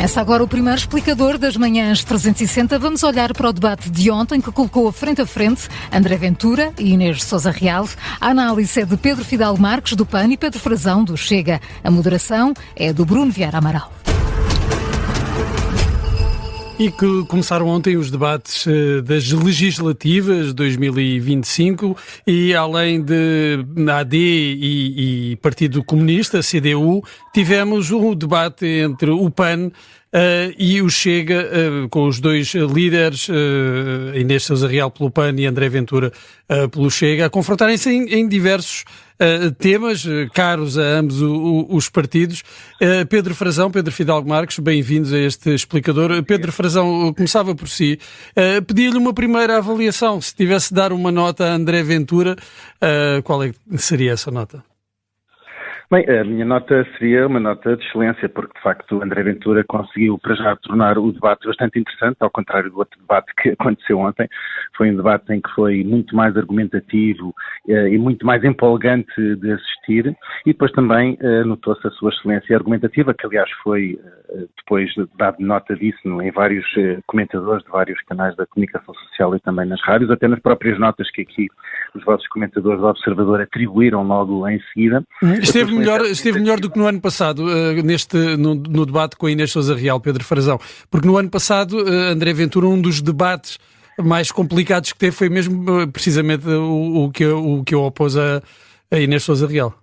Começa agora o primeiro explicador das manhãs 360. Vamos olhar para o debate de ontem que colocou frente a frente André Ventura e Inês Sousa Real. A análise é de Pedro Fidalgo Marques, do PAN, e Pedro Frazão, do Chega. A moderação é do Bruno Vieira Amaral. E que começaram ontem os debates das legislativas 2025 e além de AD e Partido Comunista, CDU, tivemos um debate entre o PAN e o Chega, com os dois líderes, Inês Sousa Real pelo PAN e André Ventura pelo Chega, a confrontarem-se em diversos temas caros a ambos os partidos. Pedro Frazão, Pedro Fidalgo Marques, bem-vindos a este explicador. Pedro Frazão, começava por si. Pedia-lhe uma primeira avaliação. Se tivesse de dar uma nota a André Ventura, qual seria essa nota? Bem, a minha nota seria uma nota de excelência, porque de facto André Ventura conseguiu para já tornar o debate bastante interessante, ao contrário do outro debate que aconteceu ontem. Foi um debate em que foi muito mais argumentativo e muito mais empolgante de assistir, e depois também notou-se a sua excelência argumentativa, que aliás foi depois dado nota disso em vários comentadores de vários canais da comunicação social e também nas rádios, até nas próprias notas que aqui os vossos comentadores do Observador atribuíram logo em seguida. Esteve melhor do que no ano passado, no debate com a Inês Sousa Real, Pedro Frazão, porque no ano passado, André Ventura, um dos debates mais complicados que teve foi mesmo precisamente o que eu opôs a Inês Sousa Real.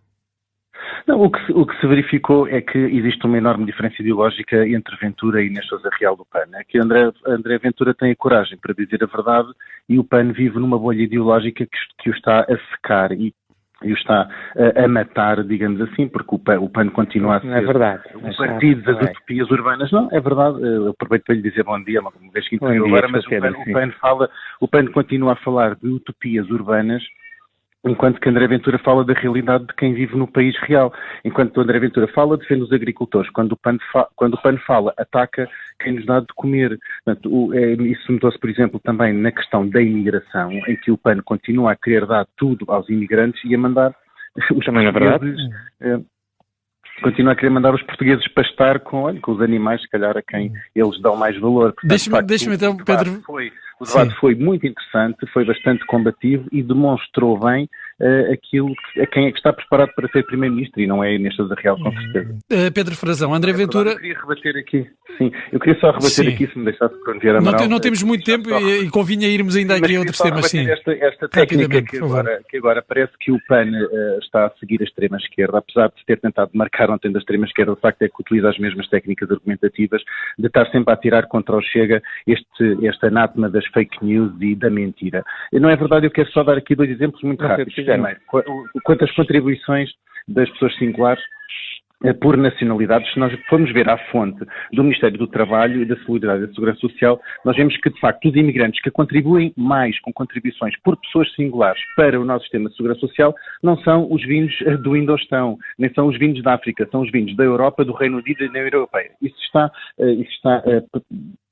Não, o que se verificou é que existe uma enorme diferença ideológica entre Ventura e Inês Sousa Real do PAN. É que André Ventura tem a coragem para dizer a verdade e o PAN vive numa bolha ideológica que o está a secar e o está a matar, digamos assim, porque o PAN continua a ser o partido das utopias urbanas. Não, é verdade, eu aproveito para lhe dizer bom dia, uma vez que interviu agora, mas o PAN continua a falar de utopias urbanas, enquanto que André Ventura fala da realidade de quem vive no país real. Enquanto André Ventura fala, defende os agricultores. Quando o PAN fala, ataca quem nos dá de comer. Portanto, isso notou-se, por exemplo, também na questão da imigração, em que o PAN continua a querer dar tudo aos imigrantes e a mandar os portugueses... Continua a querer mandar os portugueses pastar com os animais, se calhar, a quem eles dão mais valor. Portanto, deixa-me então, Pedro... O debate foi muito interessante, foi bastante combativo e demonstrou bem aquilo a quem é que está preparado para ser Primeiro-Ministro, e não é Inês Sousa Real, com certeza. Pedro Frazão, André Ventura... Eu queria rebater aqui. Sim, eu queria só rebater aqui, se me deixasse Bruno Vieira Amaral. Não temos muito tempo e convinha irmos ainda aqui a outros temas, sim. Esta técnica que agora parece que o PAN está a seguir a extrema-esquerda, apesar de se ter tentado marcar ontem da extrema-esquerda, o facto é que utiliza as mesmas técnicas argumentativas, de estar sempre a atirar contra o Chega este anátema das fake news e da mentira. Não é verdade, eu quero só dar aqui dois exemplos muito rápidos. Quantas contribuições das pessoas singulares por nacionalidades, se nós formos ver à fonte do Ministério do Trabalho e da Solidariedade e da Segurança Social, nós vemos que, de facto, os imigrantes que contribuem mais com contribuições por pessoas singulares para o nosso sistema de Segurança Social não são os vindos do Indostão, nem são os vindos da África, são os vindos da Europa, do Reino Unido e da União Europeia. Isso está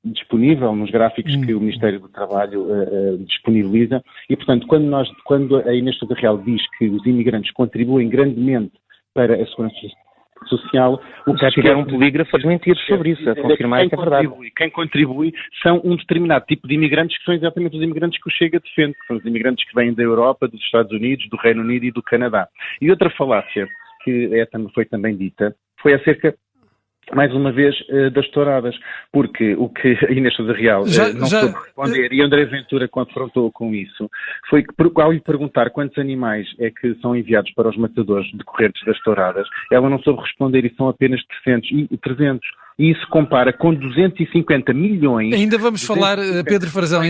disponível nos gráficos que o Ministério do Trabalho disponibiliza e, portanto, quando a Inês Sousa Real diz que os imigrantes contribuem grandemente para a segurança social, já tiveram um polígrafo a desmentir sobre isso, a confirmar que é verdade. Quem contribui são um determinado tipo de imigrantes que são exatamente os imigrantes que o Chega defende, que são os imigrantes que vêm da Europa, dos Estados Unidos, do Reino Unido e do Canadá. E outra falácia que foi também dita foi acerca, mais uma vez, das touradas, porque o que a Inês Sousa Real não soube responder e André Ventura confrontou com isso, foi que ao lhe perguntar quantos animais é que são enviados para os matadores decorrentes das touradas, ela não soube responder e são apenas 300. E isso compara com 250 milhões... Ainda vamos falar, Pedro Frazão,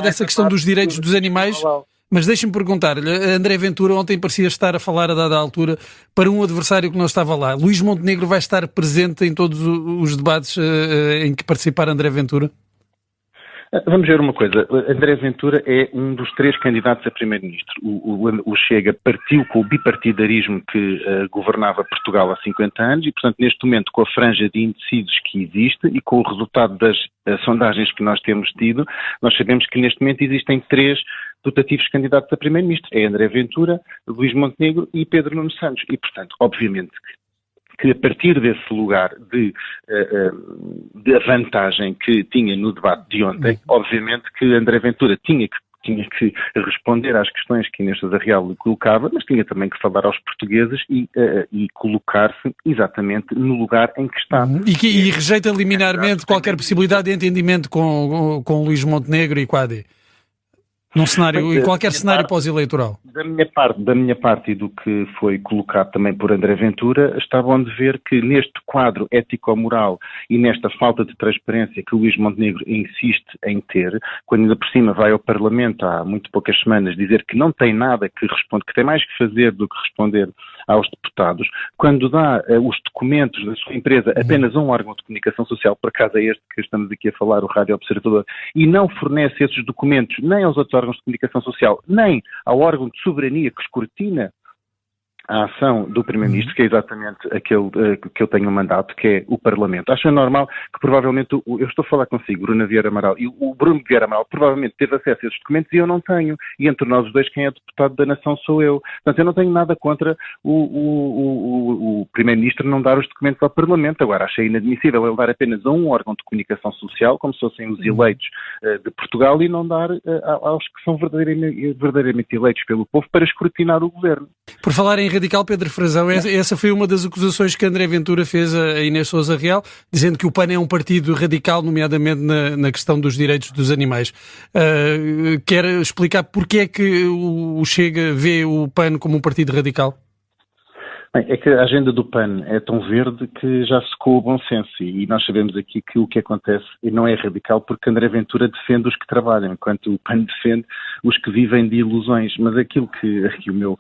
dessa questão dos direitos dos animais... Mas deixe-me perguntar-lhe, André Ventura ontem parecia estar a falar a dada altura para um adversário que não estava lá. Luís Montenegro vai estar presente em todos os debates em que participar André Ventura? Vamos ver uma coisa. André Ventura é um dos 3 candidatos a Primeiro-Ministro. O Chega partiu com o bipartidarismo que governava Portugal há 50 anos e, portanto, neste momento, com a franja de indecisos que existe e com o resultado das sondagens que nós temos tido, nós sabemos que neste momento existem 3 dotativos candidatos a Primeiro-Ministro. É André Ventura, Luís Montenegro e Pedro Nuno Santos. E, portanto, obviamente que a partir desse lugar de vantagem que tinha no debate de ontem, obviamente que André Ventura tinha que responder às questões que Inês Sousa Real lhe colocava, mas tinha também que falar aos portugueses e colocar-se exatamente no lugar em que está. E rejeita liminarmente qualquer possibilidade de entendimento com Luís Montenegro e com a AD. Em qualquer cenário pós-eleitoral. Da minha parte e do que foi colocado também por André Ventura, estavam de ver que neste quadro ético-moral e nesta falta de transparência que o Luís Montenegro insiste em ter, quando ainda por cima vai ao Parlamento há muito poucas semanas dizer que não tem nada que responder, que tem mais que fazer do que responder aos deputados, quando dá os documentos da sua empresa apenas a um órgão de comunicação social, por acaso é este que estamos aqui a falar, o Rádio Observador, e não fornece esses documentos nem aos outros órgãos de comunicação social, nem ao órgão de soberania que escrutina a ação do Primeiro-Ministro, que é exatamente aquele que eu tenho um mandato, que é o Parlamento. Acho normal que provavelmente, eu estou a falar consigo, Bruno Vieira Amaral, e o Bruno Vieira Amaral provavelmente teve acesso a esses documentos e eu não tenho. E entre nós os dois, quem é deputado da Nação sou eu. Portanto, eu não tenho nada contra o Primeiro-Ministro não dar os documentos ao Parlamento. Agora, achei inadmissível ele dar apenas a um órgão de comunicação social, como se fossem os eleitos de Portugal, e não dar aos que são verdadeiramente eleitos pelo povo para escrutinar o governo. Por falar em radical, Pedro Frazão, essa foi uma das acusações que André Ventura fez a Inês Sousa Real, dizendo que o PAN é um partido radical, nomeadamente na questão dos direitos dos animais. Quer explicar porque é que o Chega vê o PAN como um partido radical? Bem, é que a agenda do PAN é tão verde que já secou o bom senso e nós sabemos aqui que o que acontece não é radical porque André Ventura defende os que trabalham, enquanto o PAN defende os que vivem de ilusões. Mas aquilo que o meu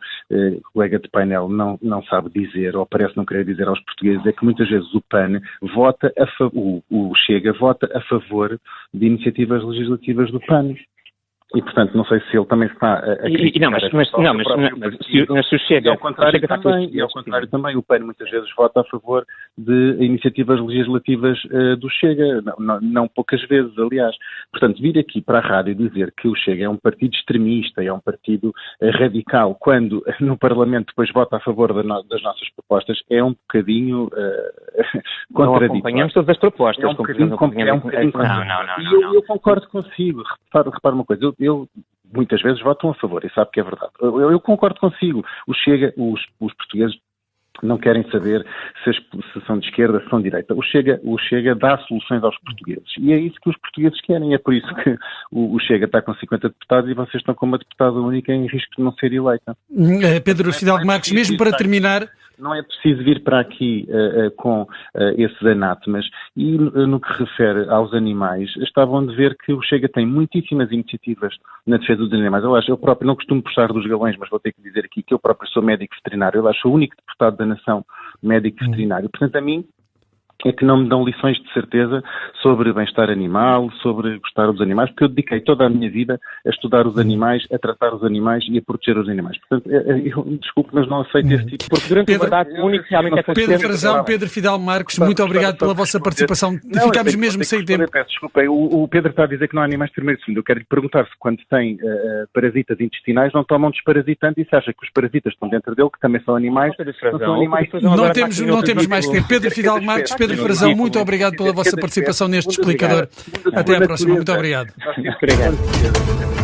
colega de painel não sabe dizer, ou parece não querer dizer aos portugueses, é que muitas vezes o PAN vota o Chega vota a favor de iniciativas legislativas do PAN. E, portanto, não sei se ele também está a criticar... Mas se o Chega... Ao contrário também, o PAN muitas vezes vota a favor de iniciativas legislativas do Chega, não poucas vezes, aliás. Portanto, vir aqui para a rádio dizer que o Chega é um partido extremista, é um partido radical, quando no Parlamento depois vota a favor das nossas propostas, é um bocadinho contraditório. Não acompanhamos todas as propostas. É um bocadinho contraditório. Eu concordo consigo. Repara uma coisa, eu muitas vezes votam a favor e sabe que é verdade. Eu concordo consigo. Os portugueses não querem saber se são de esquerda, se são de direita. O Chega dá soluções aos portugueses. E é isso que os portugueses querem. É por isso que o Chega está com 50 deputados e vocês estão com uma deputada única em risco de não ser eleita. Pedro Fidalgo Marques, mesmo para terminar... Não é preciso vir para aqui com esses anátemas. E no que refere aos animais, estavam de ver que o Chega tem muitíssimas iniciativas na defesa dos animais. Eu próprio não costumo puxar dos galões, mas vou ter que dizer aqui que eu próprio sou médico veterinário. Eu acho o único deputado da nação médico veterinário. Portanto, a mim é que não me dão lições de certeza sobre bem-estar animal, sobre gostar dos animais, porque eu dediquei toda a minha vida a estudar os animais, a tratar os animais e a proteger os animais. Portanto, eu desculpe, mas não aceito esse tipo. Porque durante o mandato único realmente é Pedro Frazão, Pedro Fidalgo Marques, muito obrigado pela vossa participação. Ficámos mesmo sem tempo. Peço desculpa, o Pedro está a dizer que não há animais de primeiro e segundo. Eu quero lhe perguntar se quando tem parasitas intestinais não tomam desparasitante e se acha que os parasitas estão dentro dele, que também são animais, não são animais... Não temos mais tempo. Pedro Fidalgo Marques, Pedro Frazão, muito obrigado pela vossa participação neste explicador. Até à próxima. Muito obrigado. Obrigado.